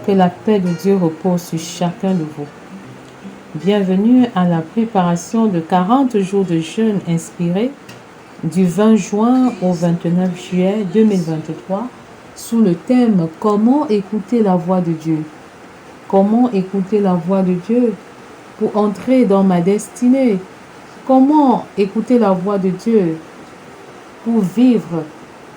Que la paix de Dieu repose sur chacun de vous. Bienvenue à la préparation de 40 jours de jeûne inspiré du 20 juin au 29 juillet 2023 sous le thème « Comment écouter la voix de Dieu ?» Comment écouter la voix de Dieu pour entrer dans ma destinée? Comment écouter la voix de Dieu pour vivre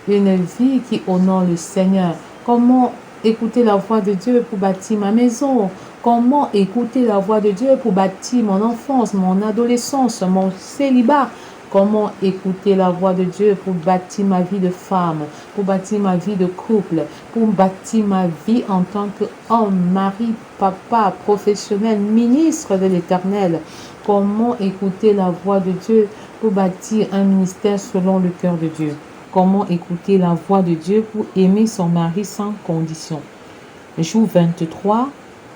une vie qui honore le Seigneur? Comment écouter la voix de Dieu pour bâtir ma maison? Comment écouter la voix de Dieu pour bâtir mon enfance, mon adolescence, mon célibat? Comment écouter la voix de Dieu pour bâtir ma vie de femme, pour bâtir ma vie de couple, pour bâtir ma vie en tant qu'homme, mari, papa, professionnel, ministre de l'Éternel? Comment écouter la voix de Dieu pour bâtir un ministère selon le cœur de Dieu? Comment écouter la voix de Dieu pour aimer son mari sans condition? Jour 23,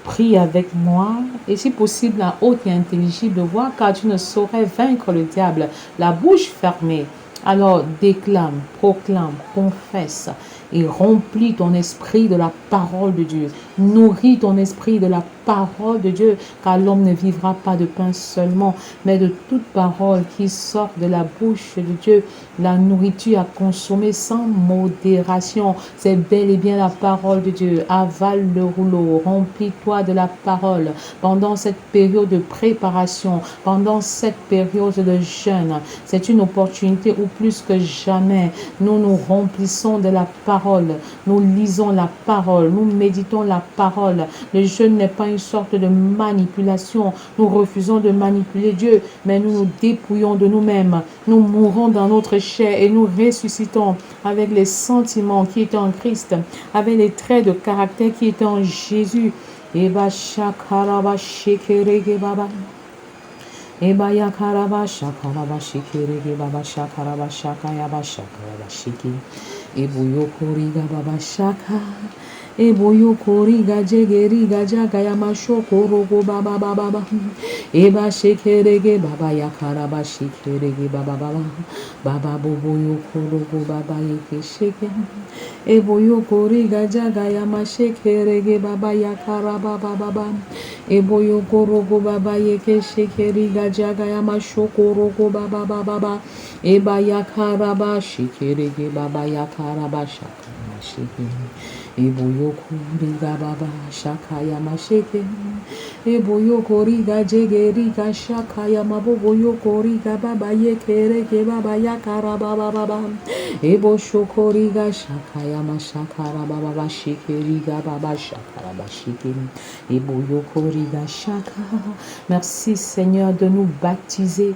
prie avec moi et si possible à haute et intelligible voix, car tu ne saurais vaincre le diable, la bouche fermée. Alors déclame, proclame, confesse et remplis ton esprit de la parole de Dieu. Nourris ton esprit de la parole de Dieu, car l'homme ne vivra pas de pain seulement, mais de toute parole qui sort de la bouche de Dieu. La nourriture à consommer sans modération, c'est bel et bien la parole de Dieu. Avale le rouleau, remplis-toi de la parole pendant cette période de préparation, pendant cette période de jeûne. C'est une opportunité où plus que jamais, nous nous remplissons de la parole, nous lisons la parole, nous méditons la parole. Le jeûne n'est pas une sorte de manipulation. Nous refusons de manipuler Dieu, mais nous nous dépouillons de nous-mêmes. Nous mourons dans notre chair et nous ressuscitons avec les sentiments qui étaient en Christ, avec les traits de caractère qui étaient en Jésus. Eba shakaraba shekerege baba. Eba yakaraba shakaraba shekerege baba shakaraba shakayaba shakaraba shiki. Ebuyo koriga baba shaka. Eboyo koriga jegeriga jagayama shokorogo baba baba. Eba shekerege baba yakaraba shekerege baba baba. Baba boboyo korogo baba yeke sheke. Eboyo koriga jagayama shekerege baba yakaraba baba baba. Eboyo korogo baba yeke shekeriga jagayama shokorogo baba baba. Eba yakaraba shekerege baba yakaraba shakama sheke. Eboyo koriga baba shakaya masheke. Eboyo koriga jegeriga shakaya maboyo koriga baba yekerege baba yakara baba baba. Ebo shokoriga shakaya mashakara baba shikeriga baba shakara bashike. Eboyo koriga shaka. Merci Seigneur de nous baptiser,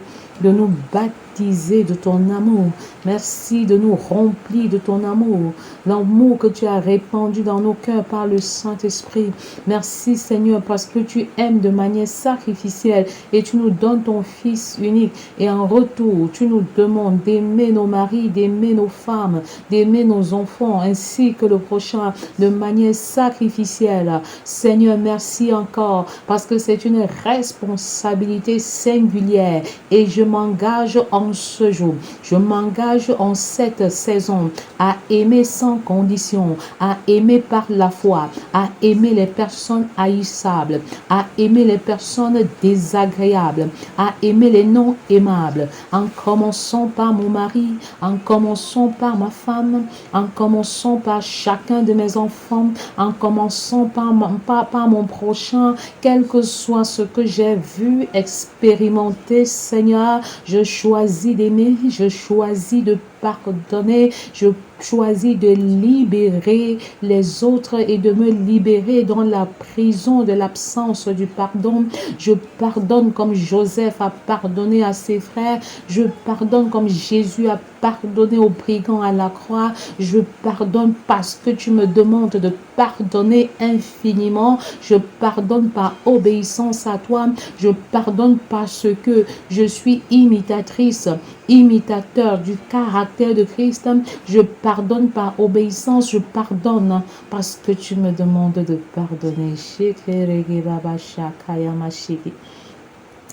de ton amour. Merci de nous remplir de ton amour, l'amour que tu as répandu dans nos cœurs par le Saint-Esprit. Merci Seigneur parce que tu aimes de manière sacrificielle et tu nous donnes ton Fils unique et en retour tu nous demandes d'aimer nos maris, d'aimer nos femmes, d'aimer nos enfants ainsi que le prochain de manière sacrificielle. Seigneur, merci encore parce que c'est une responsabilité singulière et je m'engage en ce jour, je m'engage en cette saison à aimer sans condition, à aimer par la foi, à aimer les personnes haïssables, à aimer les personnes désagréables, à aimer les non aimables, en commençant par mon mari, en commençant par ma femme, en commençant par chacun de mes enfants, en commençant par mon prochain, quel que soit ce que j'ai vu, expérimenter, Seigneur, je choisis d'aimer, je choisis de pardonner, je choisis de libérer les autres et de me libérer dans la prison de l'absence du pardon. Je pardonne comme Joseph a pardonné à ses frères. Je pardonne comme Jésus a pardonné aux brigands à la croix. Je pardonne parce que tu me demandes de pardonner infiniment. Je pardonne par obéissance à toi. Je pardonne parce que je suis imitatrice, imitateur du caractère de Christ. Je pardonne par obéissance, je pardonne parce que tu me demandes de pardonner.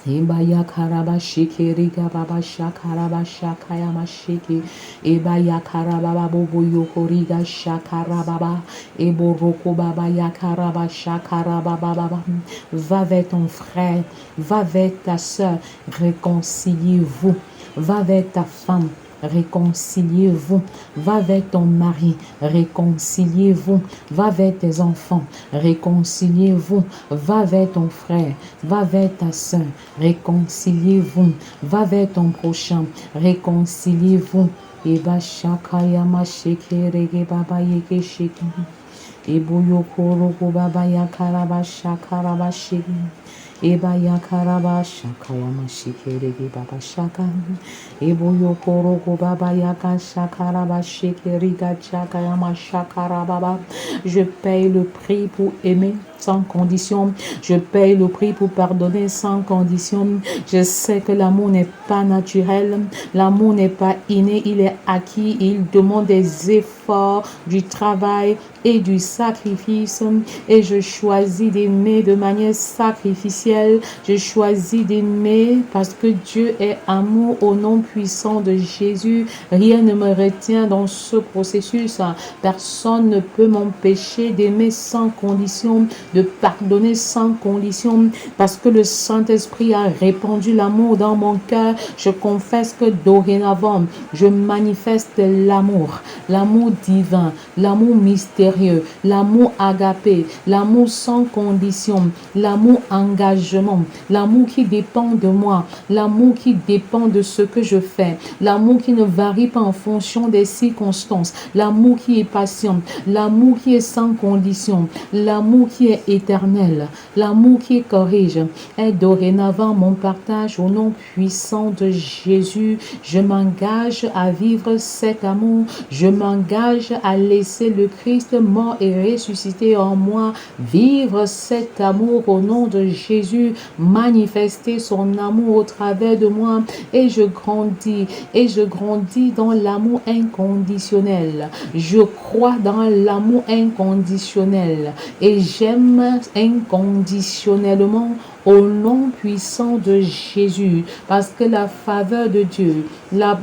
Ebaya karaba shikeri gababa shakaraba shakayama shiki. Ebaya karaba bobo yokoriga shakarababa. Eboroko baba yakaraba shakarababa baba. Va vers ton frère, va vers ta soeur, réconciliez-vous. Va vers ta femme. Réconciliez-vous. Va vers ton mari. Réconciliez-vous. Va vers tes enfants. Réconciliez-vous. Va vers ton frère. Va vers ta soeur. Réconciliez-vous. Va vers ton prochain. Réconciliez-vous. Eba shakayama shekerege baba yeke sheki. Ebo yokoro baba yakaraba shakaraba sheki. Eba yakaraba shakayama shikerege baba shaka. Ebo yokoro baba yaka shakaraba shikeriga shakayama shakarababa. Je paye le prix pour aimer sans condition. Je paye le prix pour pardonner sans condition. Je sais que l'amour n'est pas naturel. L'amour n'est pas inné. Il est acquis. Il demande des efforts, du travail et du sacrifice. Et je choisis d'aimer de manière sacrificielle. Je choisis d'aimer parce que Dieu est amour au nom puissant de Jésus. Rien ne me retient dans ce processus. Personne ne peut m'empêcher d'aimer sans condition, de pardonner sans condition, parce que le Saint-Esprit a répandu l'amour dans mon cœur. Je confesse que dorénavant, je manifeste l'amour divin, l'amour mystérieux, l'amour agapé, l'amour sans condition, l'amour engagement, l'amour qui dépend de moi, l'amour qui dépend de ce que je fais, l'amour qui ne varie pas en fonction des circonstances, l'amour qui est patient, l'amour qui est sans condition, l'amour qui est éternel, l'amour qui corrige, est dorénavant mon partage au nom puissant de Jésus. Je m'engage à vivre cet amour. Je m'engage à laisser le Christ mort et ressuscité en moi vivre cet amour au nom de Jésus, manifester son amour au travers de moi, et je grandis dans l'amour inconditionnel. Je crois dans l'amour inconditionnel et j'aime inconditionnellement au nom puissant de Jésus, parce que la faveur de Dieu, la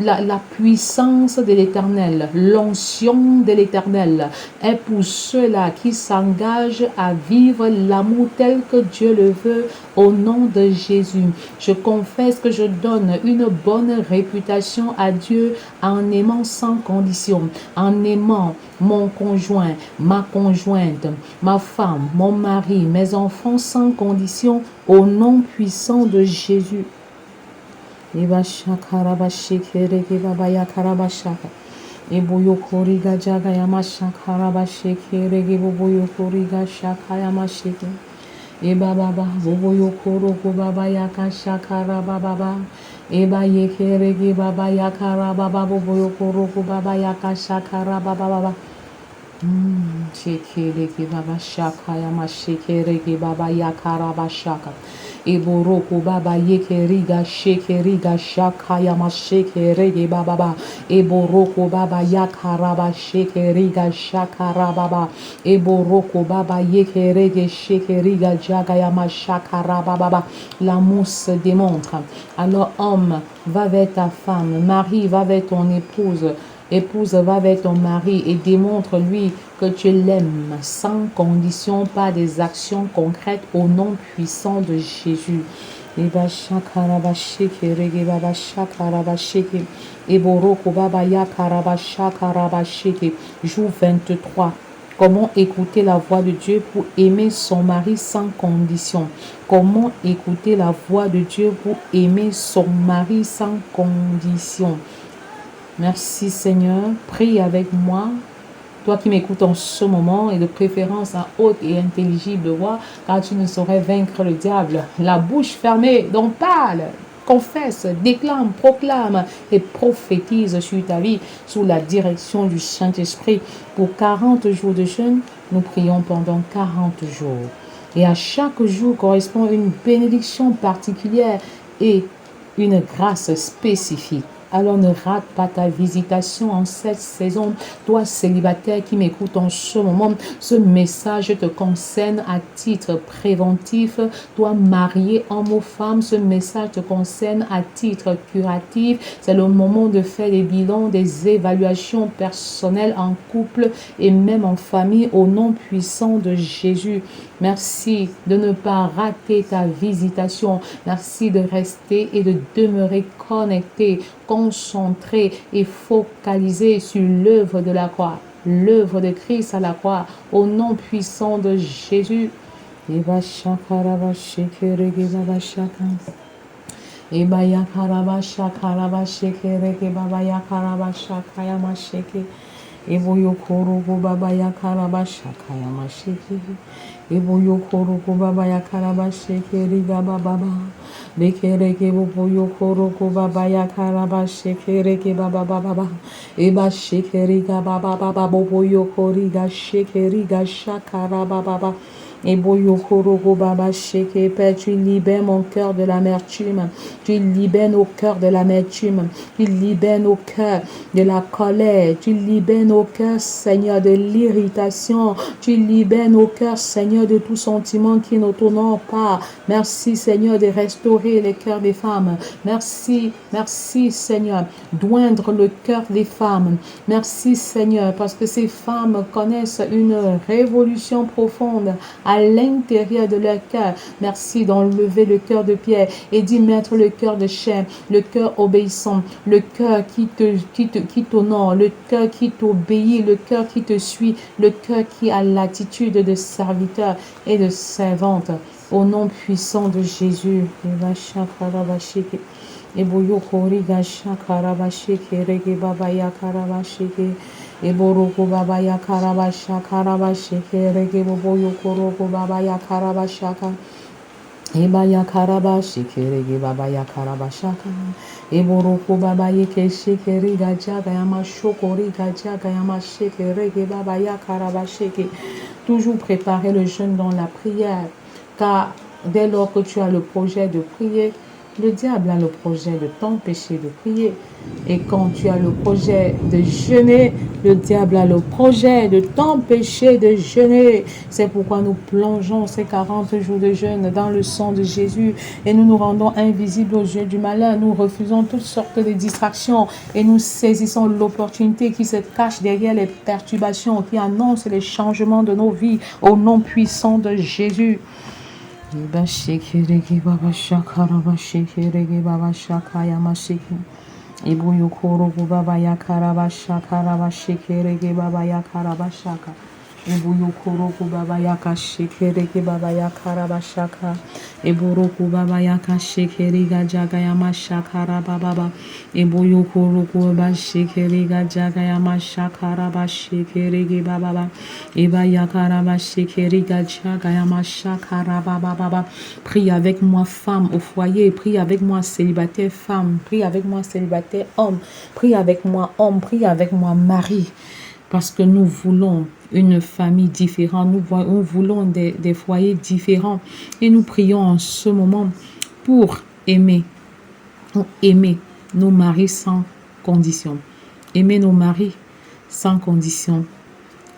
puissance de l'Éternel, l'onction de l'Éternel est pour ceux-là qui s'engagent à vivre l'amour tel que Dieu le veut au nom de Jésus. Je confesse que je donne une bonne réputation à Dieu en aimant sans condition, en aimant mon conjoint, ma conjointe, ma femme, mon mari, mes enfants sans condition au nom puissant de Jésus. Eba shakaraba shekerege baba yakaraba shaka. Ebo yokoriga jaga yama shakaraba shekerege bobo yokoriga shaka yama sheke. Eba baba bobo yokoro baba yaka shakaraba baba. Eba yekerege baba yakaraba baba bobo yokoro baba yaka shakaraba baba. Shekerege baba shaka yama shekerege baba yakaraba shaka. Eboroko baba yekeriga shekeriga shaka yama shekerege baba. Eboroko baba yakaraba shekeriga shakara baba. Eboroko baba yekerege shekeriga jaga yama shakara baba. L'amour se démontre. Alors homme, va vers ta femme. Mari, va vers ton épouse. Épouse, va vers ton mari et démontre-lui que tu l'aimes sans condition, pas des actions concrètes au nom puissant de Jésus. Jour 23. Comment écouter la voix de Dieu pour aimer son mari sans condition? Comment écouter la voix de Dieu pour aimer son mari sans condition? Merci Seigneur, prie avec moi, toi qui m'écoutes en ce moment, et de préférence en haute et intelligible voix, car tu ne saurais vaincre le diable. La bouche fermée, donc parle, confesse, déclame, proclame et prophétise sur ta vie sous la direction du Saint-Esprit. Pour 40 jours de jeûne, nous prions pendant 40 jours. Et à chaque jour correspond une bénédiction particulière et une grâce spécifique. Alors ne rate pas ta visitation en cette saison. Toi, célibataire qui m'écoute en ce moment, ce message te concerne à titre préventif. Toi, marié, homme ou femme, ce message te concerne à titre curatif. C'est le moment de faire des bilans, des évaluations personnelles en couple et même en famille au nom puissant de Jésus. Merci de ne pas rater ta visitation. Merci de rester et de demeurer connecté, concentré et focalisé sur l'œuvre de la croix, l'œuvre de Christ à la croix, au nom puissant de Jésus. Eboyo korogo baba ya karabashaka ya mashiki. Eboyo korogo baba ya karabasheke riga baba. Bekereke boyo korogo baba ya karabasheke reke baba baba. Eba shekeriga baba baba boyo koriga shekeriga shakara baba. Et boyokorogo baba sheke, Père, tu libères mon cœur de l'amertume, tu libères nos cœurs de l'amertume, tu libères nos cœurs de la colère, tu libères nos cœurs, Seigneur, de l'irritation, tu libères nos cœurs, Seigneur, de tout sentiment qui ne t'honore pas. Merci, Seigneur, de restaurer les cœurs des femmes. Merci, merci, Seigneur, d'oindre le cœur des femmes. Merci, Seigneur, parce que ces femmes connaissent une révolution profonde à l'intérieur de leur cœur. Merci d'enlever le cœur de pierre et d'y mettre le cœur de chair, le cœur obéissant, le cœur qui t'honore, le cœur qui t'obéit, le cœur qui te suit, le cœur qui a l'attitude de serviteur et de servante. Au nom puissant de Jésus. Eboroko baba ya karabasha karabasheke rege boyo koroko baba ya karabashaka. Eba ya karabasheke rege baba ya karabashaka. Eboroko baba yeke sheke riga jaga ya mashoko riga jaga ya masheke rege baba ya karabasheke. Toujours préparer le jeûne dans la prière, car dès lors que tu as le projet de prier, le diable a le projet de t'empêcher de prier. Et quand tu as le projet de jeûner, le diable a le projet de t'empêcher de jeûner. C'est pourquoi nous plongeons ces 40 jours de jeûne dans le sang de Jésus et nous nous rendons invisibles aux yeux du malin. Nous refusons toutes sortes de distractions et nous saisissons l'opportunité qui se cache derrière les perturbations qui annoncent les changements de nos vies au nom puissant de Jésus. Baba shekere baba shakara baba shekere baba shakaya mashiki. Ibu yukoro baba yakara baba shakara baba shekere baba yakara baba shaka. Ibu yukoro baba yakashekere baba yakara baba shaka. Ibu roku baba yakashekere gajagaya mashakara baba. Ibu yukoro baba shekere gajagaya mashakara baba shekere baba. Iba yakara baba shekere gajagaya mashakara baba. Prie avec moi, femme au foyer. Prie avec moi, célibataire femme. Prie avec moi, célibataire homme. Prie avec moi, homme. Prie avec moi, mari. Parce que nous voulons une famille différente, nous voulons des foyers différents. Et nous prions en ce moment pour aimer nos maris sans condition. Aimer nos maris sans condition.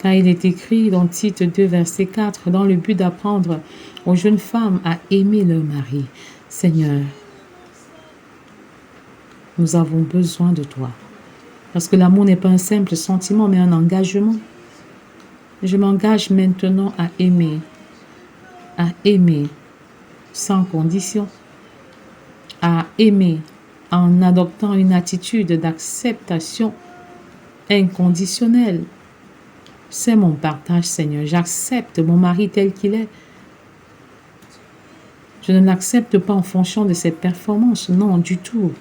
Car il est écrit dans Tite 2, verset 4, dans le but d'apprendre aux jeunes femmes à aimer leur mari. Seigneur, nous avons besoin de toi. Parce que l'amour n'est pas un simple sentiment, mais un engagement. Je m'engage maintenant à aimer sans condition, à aimer en adoptant une attitude d'acceptation inconditionnelle. C'est mon partage, Seigneur. J'accepte mon mari tel qu'il est. Je ne l'accepte pas en fonction de ses performances, non, du tout.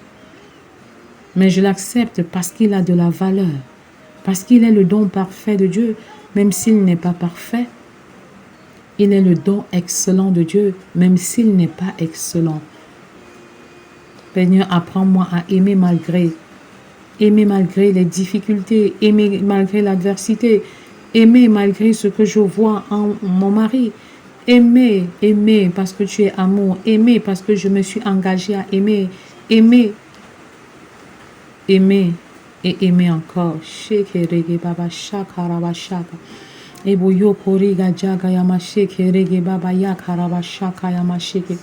Mais je l'accepte parce qu'il a de la valeur, parce qu'il est le don parfait de Dieu, même s'il n'est pas parfait. Il est le don excellent de Dieu, même s'il n'est pas excellent. Seigneur, apprends-moi à aimer malgré les difficultés, aimer malgré l'adversité, aimer malgré ce que je vois en mon mari. Aimer parce que tu es amour, aimer parce que je me suis engagée à aimer aimer et aimer encore. Shekerege baba shakaraba shaka. Ebo yokoriga jaga yamashekerege baba yakaraba shaka yamasheke.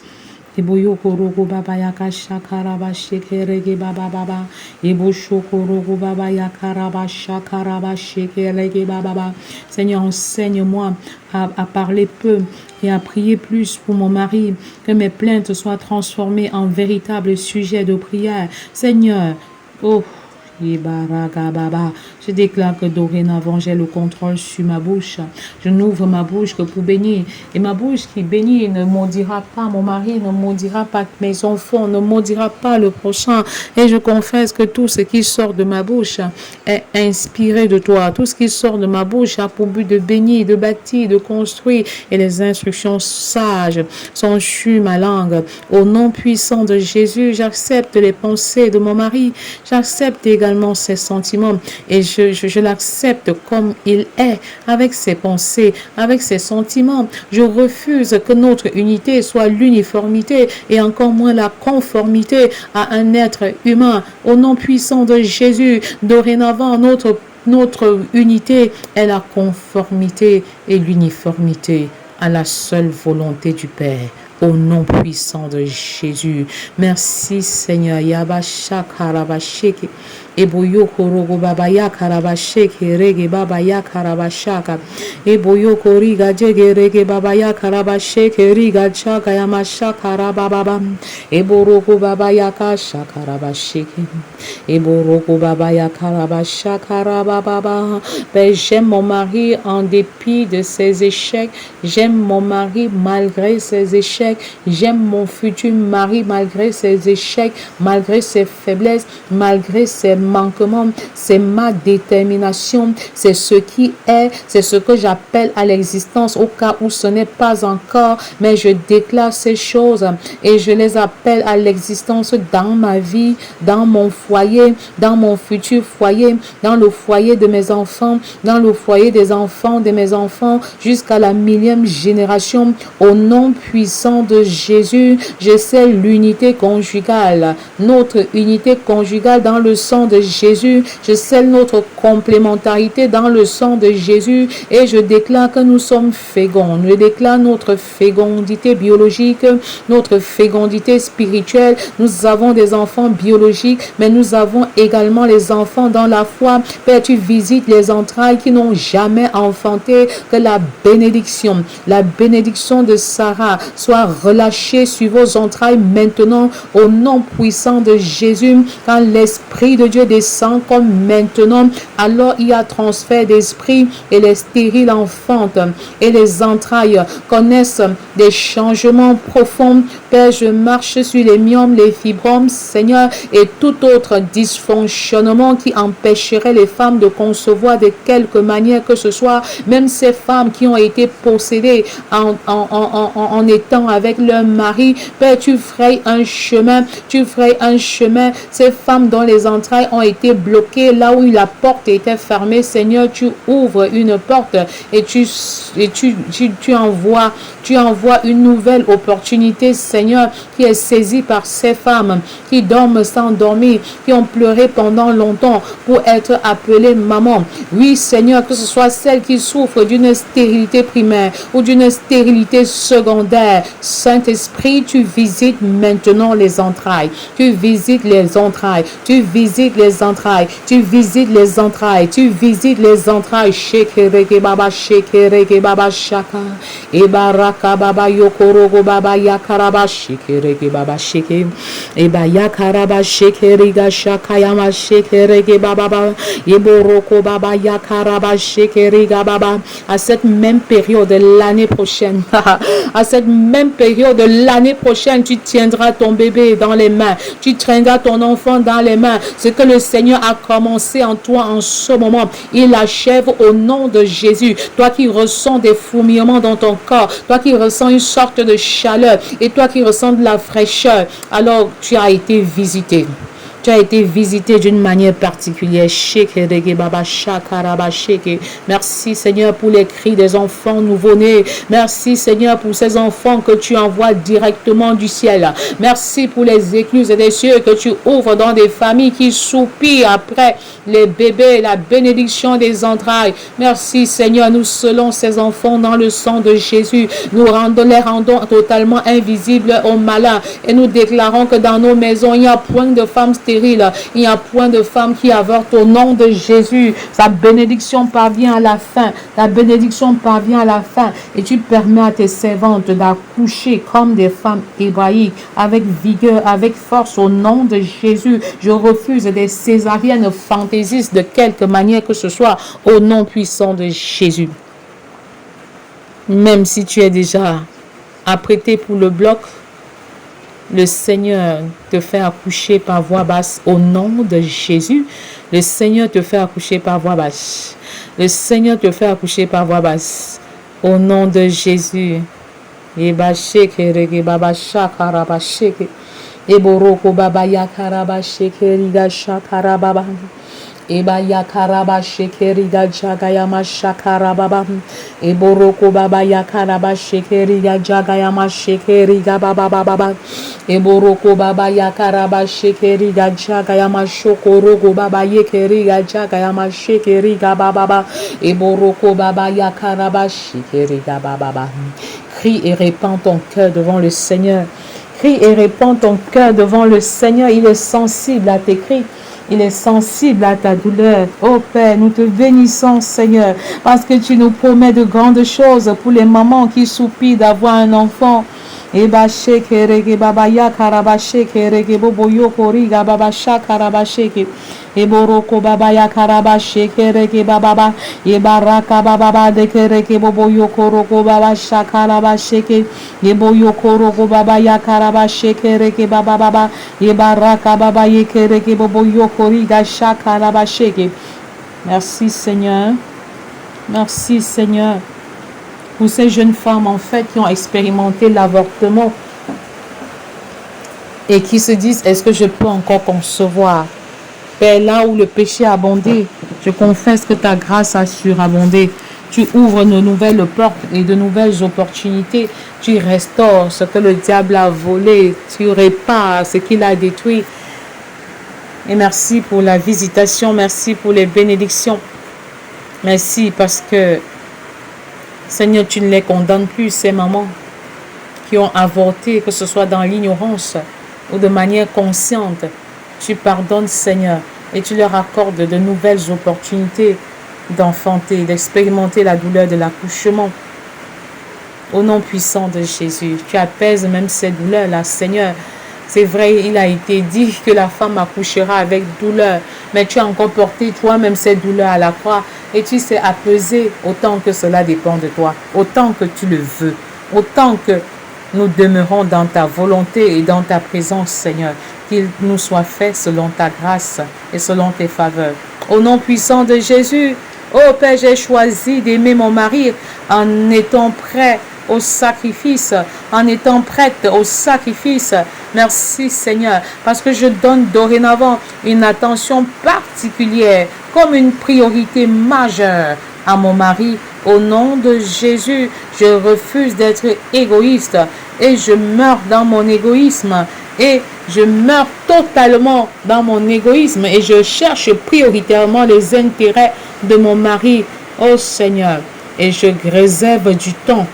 Ebo yokorogo baba yaka shakaraba shekerege baba baba. Ebo shokorogo baba yakaraba shakaraba shekerege baba baba. Seigneur, enseigne-moi à parler peu et à prier plus pour mon mari, que mes plaintes soient transformées en véritables sujets de prière. Seigneur, oh, je déclare que dorénavant j'ai le contrôle sur ma bouche. Je n'ouvre ma bouche que pour bénir. Et ma bouche qui bénit ne maudira pas mon mari, ne maudira pas mes enfants, ne maudira pas le prochain. Et je confesse que tout ce qui sort de ma bouche est inspiré de toi. Tout ce qui sort de ma bouche a pour but de bénir, de bâtir, de construire. Et les instructions sages sont sur ma langue. Au nom puissant de Jésus, j'accepte les pensées de mon mari. J'accepte également ses sentiments et je l'accepte comme il est, avec ses pensées, avec ses sentiments. Je refuse que notre unité soit l'uniformité et encore moins la conformité à un être humain. Au nom puissant de Jésus, dorénavant, notre unité est la conformité et l'uniformité à la seule volonté du Père. Au nom puissant de Jésus. Merci Seigneur. Yabasha karabasheke. Eboyo korogo baba ya karabasheke rege baba ya karabashaka. Eboyo koriga jege rege baba ya karabasheke riga chaka yamasha karababa. Eborogo baba ya kasha karabasheke. Eborogo baba ya karabasha karababa. Ben, j'aime mon mari en dépit de ses échecs. J'aime mon mari malgré ses échecs. J'aime mon futur mari malgré ses échecs, malgré ses faiblesses, malgré ses manquements. C'est ma détermination. C'est ce qui est. C'est ce que j'appelle à l'existence au cas où ce n'est pas encore. Mais je déclare ces choses et je les appelle à l'existence dans ma vie, dans mon foyer, dans mon futur foyer, dans le foyer de mes enfants, dans le foyer des enfants de mes enfants, jusqu'à la millième génération. Au nom puissant de Jésus, je scelle l'unité conjugale, notre unité conjugale dans le sang de Jésus. Je scelle notre complémentarité dans le sang de Jésus et je déclare que nous sommes féconds. Je déclare notre fécondité biologique, notre fécondité spirituelle. Nous avons des enfants biologiques, mais nous avons également les enfants dans la foi. Père, tu visites les entrailles qui n'ont jamais enfanté. Que la bénédiction de Sarah soit relâchée sur vos entrailles maintenant au nom puissant de Jésus. Quand l'Esprit de Dieu descend comme maintenant, alors il y a transfert d'esprit et les stériles enfantent et les entrailles connaissent des changements profonds. Père, je marche sur les myomes, les fibromes, Seigneur, et tout autre dysfonctionnement qui empêcherait les femmes de concevoir de quelque manière que ce soit, même ces femmes qui ont été possédées en étant avec leur mari. Père, tu frayes un chemin, Ces femmes dont les entrailles ont été bloquées, là où la porte était fermée, Seigneur, tu ouvres une porte et tu envoies une nouvelle opportunité, Seigneur, qui est saisie par ces femmes qui dorment sans dormir, qui ont pleuré pendant longtemps pour être appelées maman. Oui, Seigneur, que ce soit celles qui souffrent d'une stérilité primaire ou d'une stérilité secondaire. Saint-Esprit, tu visites maintenant les entrailles. Tu visites les entrailles. Tu visites les entrailles. Tu visites les entrailles. Tu visites les entrailles. Shekereke baba shaka. Ebaraka baba yokorogo baba yakaraba shekereke baba sheke. Eba yakaraba shekeriga shaka yama shekereke baba. Eboroko baba yakaraba shekeriga baba. À cette même période de l'année prochaine, à cette même période de l'année prochaine, tu tiendras ton bébé dans les mains, tu traîneras ton enfant dans les mains. Ce que le Seigneur a commencé en toi en ce moment, il achève au nom de Jésus. Toi qui ressens des fourmillements dans ton corps, toi qui ressens une sorte de chaleur et toi qui ressens de la fraîcheur, alors tu as été visité. Tu tu as été visité d'une manière particulière. Merci Seigneur pour les cris des enfants nouveau-nés. Merci Seigneur pour ces enfants que tu envoies directement du ciel. Merci pour les écluses des cieux que tu ouvres dans des familles qui soupirent après les bébés, la bénédiction des entrailles. Merci Seigneur, nous scellons ces enfants dans le sang de Jésus. Nous les rendons totalement invisibles aux malins et nous déclarons que dans nos maisons, il n'y a point de femmes stériles, il n'y a point de femmes qui avortent au nom de Jésus. Sa bénédiction parvient à la fin. La bénédiction parvient à la fin et tu permets à tes servantes d'accoucher comme des femmes hébraïques avec vigueur, avec force au nom de Jésus. Je refuse des césariennes fantaisistes de quelque manière que ce soit au nom puissant de Jésus. Même si tu es déjà apprêté pour le bloc, le Seigneur te fait accoucher par voie basse au nom de Jésus. Le Seigneur te fait accoucher par voie basse. Le Seigneur te fait accoucher par voie basse au nom de Jésus. Eba yakaraba shekeriga jagayama shakarababa. Eboroko baba yakaraba shekeriga jagayama shekeriga baba baba. Eboroko baba yakaraba shekeriga jagayama shokorogo baba yekeriga jagayama shekeriga baba baba. Eboroko baba yakaraba shekeriga baba baba. Crie et répands ton cœur devant le Seigneur. Crie et répands ton cœur devant le Seigneur. Il est sensible à tes cris. Il est sensible à ta douleur. Oh Père, nous te bénissons, Seigneur, parce que tu nous promets de grandes choses pour les mamans qui soupirent d'avoir un enfant. Eboroko baba ya karaba shekereke baba ebaraka baba de kereke bobo yokoroko baba shakaraba sheke ebo yokoroko baba ya karaba shekereke baba ebaraka baba yekereke bobo yokoriga shakaraba sheke. Merci Seigneur. Merci Seigneur pour ces jeunes femmes en fait qui ont expérimenté l'avortement et qui se disent est-ce que je peux encore concevoir? Père, là où le péché a abondé, je confesse que ta grâce a surabondé. Tu ouvres de nouvelles portes et de nouvelles opportunités. Tu restaures ce que le diable a volé. Tu répares ce qu'il a détruit. Et merci pour la visitation. Merci pour les bénédictions. Merci parce que, Seigneur, tu ne les condamnes plus, ces mamans qui ont avorté, que ce soit dans l'ignorance ou de manière consciente. Tu pardonnes, Seigneur, et tu leur accordes de nouvelles opportunités d'enfanter, d'expérimenter la douleur de l'accouchement. Au nom puissant de Jésus, tu apaises même ces douleurs-là, Seigneur. C'est vrai, il a été dit que la femme accouchera avec douleur, mais tu as encore porté toi-même ces douleurs à la croix et tu sais apaiser autant que cela dépend de toi, autant que tu le veux, autant que nous demeurons dans ta volonté et dans ta présence, Seigneur. Qu'il nous soit fait selon ta grâce et selon tes faveurs. Au nom puissant de Jésus, oh Père, j'ai choisi d'aimer mon mari en étant prêt au sacrifice, en étant prête au sacrifice. Merci Seigneur, parce que je donne dorénavant une attention particulière, comme une priorité majeure à mon mari. Au nom de Jésus, je refuse d'être égoïste et je meurs dans mon égoïsme. Et je meurs totalement dans mon égoïsme et je cherche prioritairement les intérêts de mon mari, oh Seigneur. Et je réserve du temps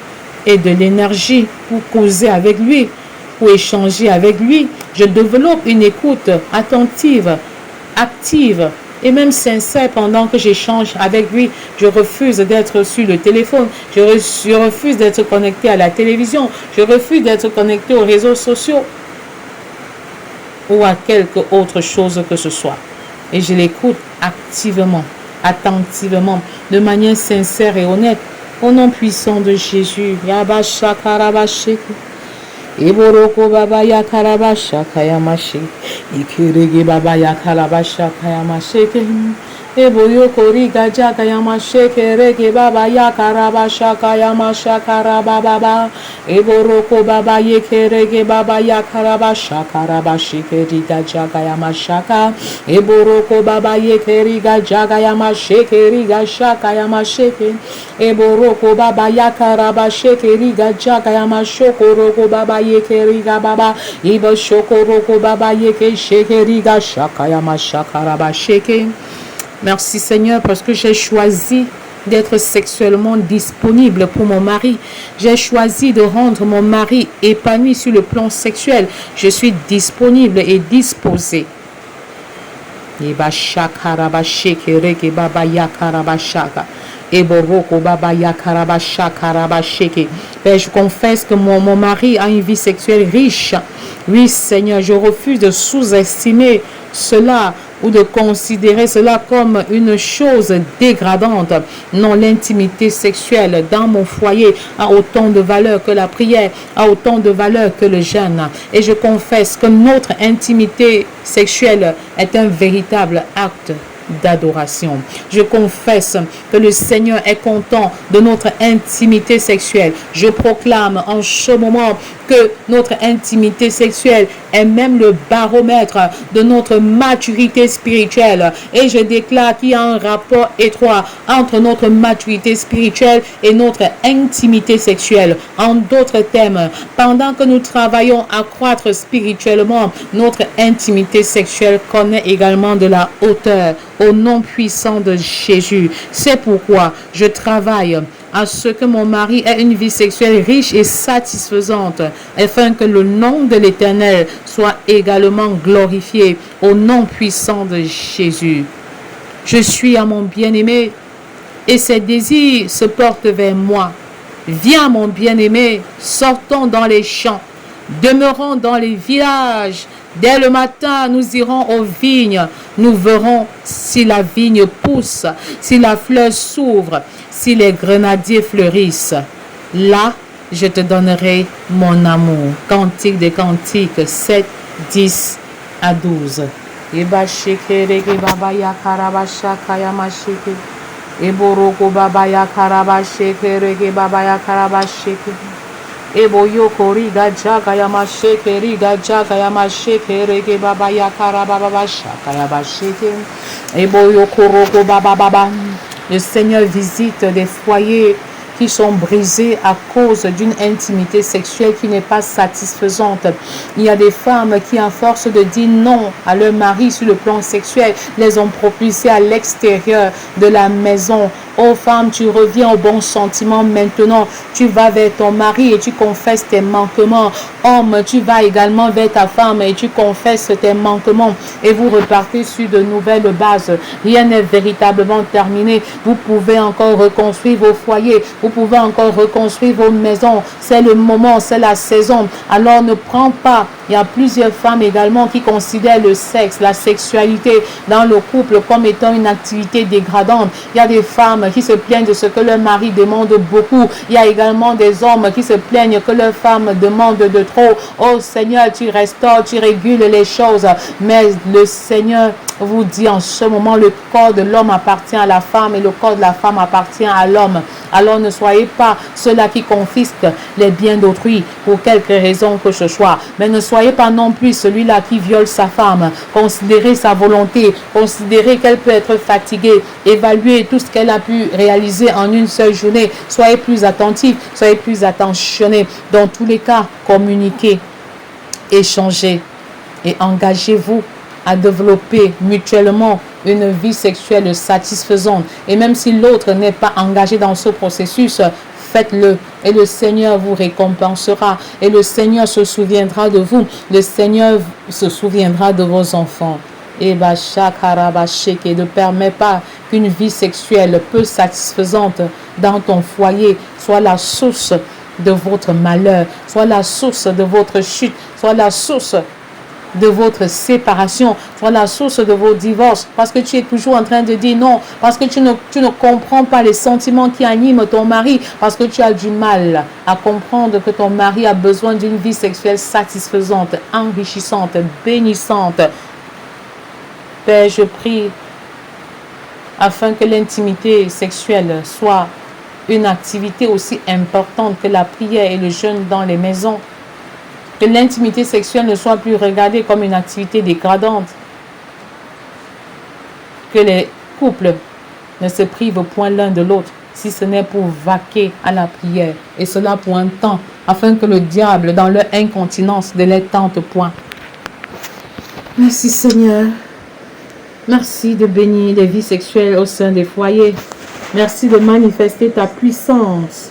et de l'énergie pour causer avec lui, pour échanger avec lui. Je développe une écoute attentive, active et même sincère pendant que j'échange avec lui. Je refuse d'être sur le téléphone. Je refuse d'être connecté à la télévision. Je refuse d'être connecté aux réseaux sociaux ou à quelque autre chose que ce soit. Et je l'écoute activement, attentivement, de manière sincère et honnête. Au nom puissant de Jésus. Yabasha karabashik. Iboroko baba ya karabasha kayamashi. Ikirigi baba ya karabasha kayamashi. Eboyo kori gaja kayama shekere ke baba ya karaba shaka yama shakara baba. Eboroko baba yekere ke baba ya karaba shakaraba shekeri gaja kayama shaka. Eboroko baba yekeri gaja kayama shekeri gaja kayama sheke. Eboroko baba ya karaba shekeri gaja kayama shokoroko baba yekeri ga baba. Ibo shokoroko baba yeke shekeri gaja kayama shakaraba sheke. Merci Seigneur parce que j'ai choisi d'être sexuellement disponible pour mon mari. J'ai choisi de rendre mon mari épanoui sur le plan sexuel. Je suis disponible et disposée. Père, je confesse que mon mari a une vie sexuelle riche. Oui, Seigneur, je refuse de sous-estimer cela ou de considérer cela comme une chose dégradante. Non, l'intimité sexuelle dans mon foyer a autant de valeur que la prière, a autant de valeur que le jeûne. Et je confesse que notre intimité sexuelle est un véritable acte d'adoration. Je confesse que le Seigneur est content de notre intimité sexuelle. Je proclame en ce moment que notre intimité sexuelle est même le baromètre de notre maturité spirituelle. Et je déclare qu'il y a un rapport étroit entre notre maturité spirituelle et notre intimité sexuelle. En d'autres termes, pendant que nous travaillons à croître spirituellement, notre intimité sexuelle connaît également de la hauteur au nom puissant de Jésus. C'est pourquoi je travaille à ce que mon mari ait une vie sexuelle riche et satisfaisante, afin que le nom de l'Éternel soit également glorifié au nom puissant de Jésus. Je suis à mon bien-aimé et ses désirs se portent vers moi. Viens mon bien-aimé, sortons dans les champs, demeurons dans les villages. Dès le matin, nous irons aux vignes. Nous verrons si la vigne pousse, si la fleur s'ouvre, si les grenadiers fleurissent. Là, je te donnerai mon amour. Cantique des Cantiques 7, 10 à 12. Eba shekere ke baba ya karaba shaka ya masheke. Eboroko baba ya karaba shekere ke baba ya karaba sheke. Ebo yoko riga jaga ya masheke riga jaga ya masheke rege baba ya karaba baba shaka ya basheke. Ebo yoko roko baba baba. Le Seigneur visite des foyers qui sont brisés à cause d'une intimité sexuelle qui n'est pas satisfaisante. Il y a des femmes qui, à force de dire non à leur mari sur le plan sexuel, les ont propulsés à l'extérieur de la maison. Oh femme, tu reviens au bon sentiment maintenant. Tu vas vers ton mari et tu confesses tes manquements. Homme, tu vas également vers ta femme et tu confesses tes manquements. Et vous repartez sur de nouvelles bases. Rien n'est véritablement terminé. Vous pouvez encore reconstruire vos foyers. Vous pouvez encore reconstruire vos maisons. C'est le moment, c'est la saison. Alors ne prends pas. Il y a plusieurs femmes également qui considèrent le sexe, la sexualité dans le couple comme étant une activité dégradante. Il y a des femmes qui se plaignent de ce que leur mari demande beaucoup. Il y a également des hommes qui se plaignent que leur femme demande de trop. Oh Seigneur, tu restaures, tu régules les choses. Mais le Seigneur vous dit en ce moment, le corps de l'homme appartient à la femme et le corps de la femme appartient à l'homme. Alors ne soyez pas ceux-là qui confisquent les biens d'autrui pour quelque raison que ce soit. Mais ne soyez pas non plus celui-là qui viole sa femme. Considérez sa volonté, considérez qu'elle peut être fatiguée, évaluez tout ce qu'elle a pu réaliser en une seule journée. Soyez plus attentifs, soyez plus attentionnés. Dans tous les cas, communiquez, échangez et engagez-vous à développer mutuellement une vie sexuelle satisfaisante. Et même si l'autre n'est pas engagé dans ce processus, faites-le et le Seigneur vous récompensera et le Seigneur se souviendra de vous. Le Seigneur se souviendra de vos enfants. Et ne permet pas qu'une vie sexuelle peu satisfaisante dans ton foyer soit la source de votre malheur, soit la source de votre chute, soit la source de votre séparation, soit la source de vos divorces, parce que tu es toujours en train de dire non, parce que tu ne comprends pas les sentiments qui animent ton mari, parce que tu as du mal à comprendre que ton mari a besoin d'une vie sexuelle satisfaisante, enrichissante, bénissante. Père, je prie afin que l'intimité sexuelle soit une activité aussi importante que la prière et le jeûne dans les maisons. Que l'intimité sexuelle ne soit plus regardée comme une activité dégradante. Que les couples ne se privent point l'un de l'autre, si ce n'est pour vaquer à la prière, et cela pour un temps, afin que le diable, dans leur incontinence, ne les tente point. Merci Seigneur. Merci de bénir les vies sexuelles au sein des foyers. Merci de manifester ta puissance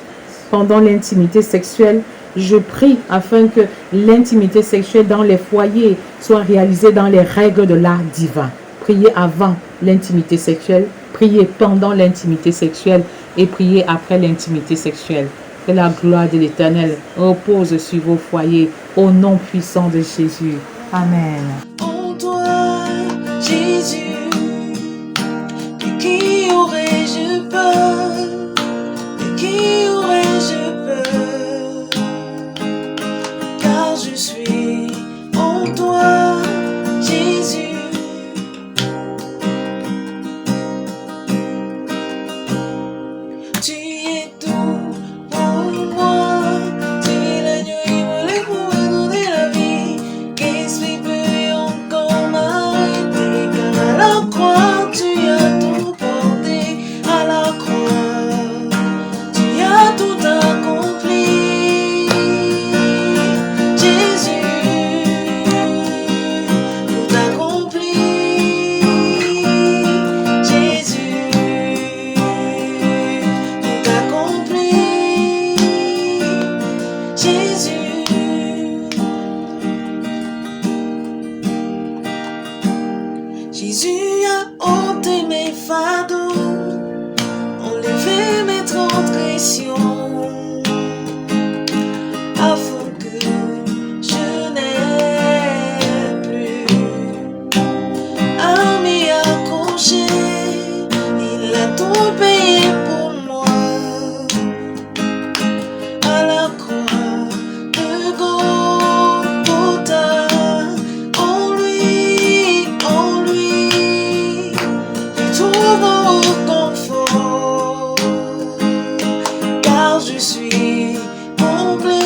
pendant l'intimité sexuelle. Je prie afin que l'intimité sexuelle dans les foyers soit réalisée dans les règles de l'art divin. Priez avant l'intimité sexuelle, priez pendant l'intimité sexuelle et priez après l'intimité sexuelle. Que la gloire de l'Éternel repose sur vos foyers au nom puissant de Jésus. Amen. En toi, Jésus, de qui aurais-je peur? De qui aurais-je peur? Car je suis en toi, Jésus. Tu es tout pour moi. Tu es l'agneau immolé pour me donner la vie. Qu'est-ce qui peut encore m'arrêter? Car à la croix, tu as tout porté. À la croix, tu as tout accompli. Jésus, tout accompli. Jésus, tout accompli. Jésus. Jésus a ôté mes fardeaux, enlevé mes transgressions, afin que je n'ai plus à m'y accrocher. Il a tout payé pour moi à la croix de Golgotha. En lui, je trouve confort, car je suis comblé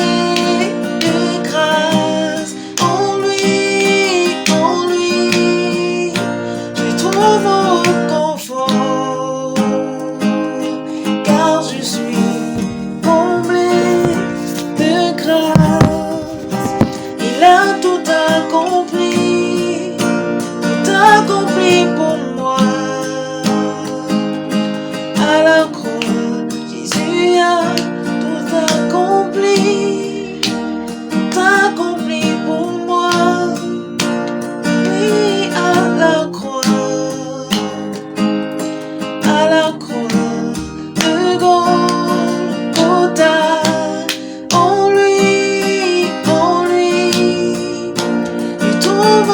de grâce. En lui, je trouve confort, car je suis comblé de grâce. Il a tout accompli pour moi. À la croix, Jésus a tout accompli pour moi. Oui, à la croix de Golgotha. En lui, je trouve